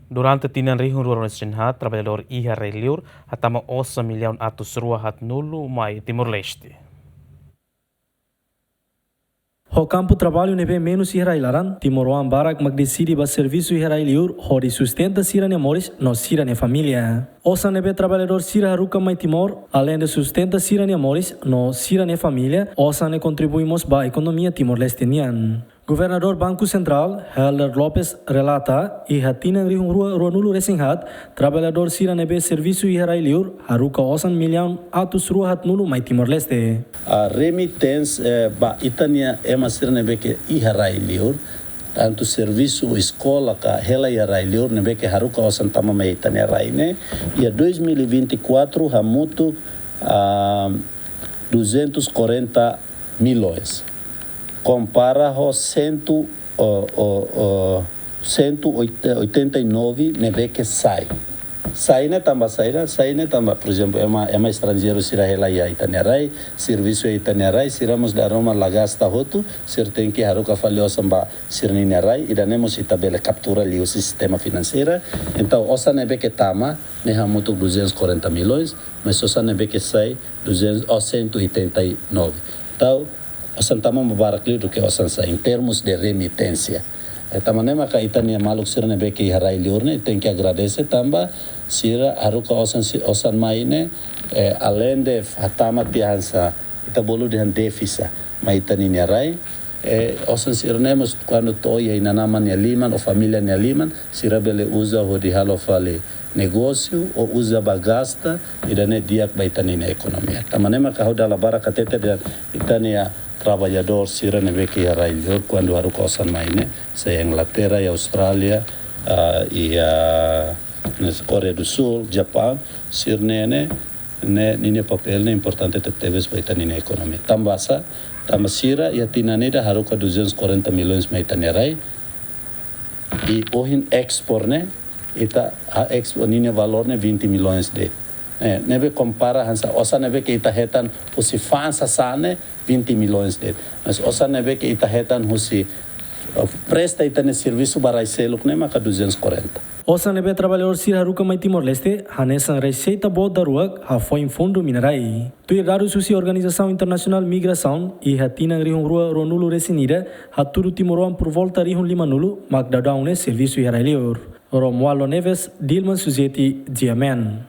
Durante tinan rihun ruang hat trabalhador liur hatama osan milliaun hat nulu mai Timor-Leste. O campo trabalho neve menos hirai laran, Timor-Leste barak mag decide ba serviço hirai liur, hori sustenta sira ne moris, no sira ne família. Osan neve trabalhador sira haruka mai Timor, além de sustenta sira ne moris, no sira ne família, osan ne contribuímos ba a economia timor-lestenian. Governador Banco Central, Heller Lopes, relata e hatina rihun rua nulu resinhat, trabalhador sira nebe serviço hirai liur, haruka osan milliaun hat nulu mai Timor-Leste. A remittance ba itania ema sira nebe ke hirai liur, tanto serviço escola ka hela hirai liur nebe ke haruka osan tama mai itania raine, e 2024 hamutu 240 milhões. Compara ho 189 nebe que sai ne tamba, por exemplo, é uma estrangeiro sira hela ia itanerai, serviço itanerai, siramos da Roma lagasta hotu, sir tem que haruka faliosa ba sirninerai, e danemos itabele captura ali o sistema financeiro. Então, osa nebe que tama, ne hamuto 240 milhões, mas osa nebe que sai 189. Então, osan tama mabarakli do que osan sai em termos de remitência. Tamanema ka itania maluk sira nebe que harai liurne, tem que agradecer tamba sira haruka osan maine, além de hatama tihansa itabolu de defisa maitani nerai, osan sira nemos quando toia inanama nia liman ou família nia liman, sira bele usa o de halo fale negócio ou usa bagasta e dane diak baitani na economia. Tamanema ka hodala baraka tete de itania trabalhador sira nebe que harai liur quando haruka osan maine, se Inglaterra e Austrália e Coreia do Sul, Japão, sir nene nini papel ne importante teves baitani na economia. Tambasa, tamasira e tinanida haruka 240 milhões maitanerai e ohin export ne ita export nini valor ne 20 milhões de nebe compara hansa osa nebe que ita hetan husi fansa sane 20 milhões de mas osa nebe que ita hetan husi presta ita ne serviço barai seluk ne maka 240. Osan nebe trabalhador sira haruka mai Timor-Leste, hanesan receita boa da ruak, ha foi em fundo minerai. Tu irado susi Organização Internacional Migração e hatina rihun rua ronulu resinida, haturu Timor-Leste por volta rihun 5 nulu, mag dadau ne serviço hirai liur. Romualdo Neves, Dilman Suzeti, Diamen.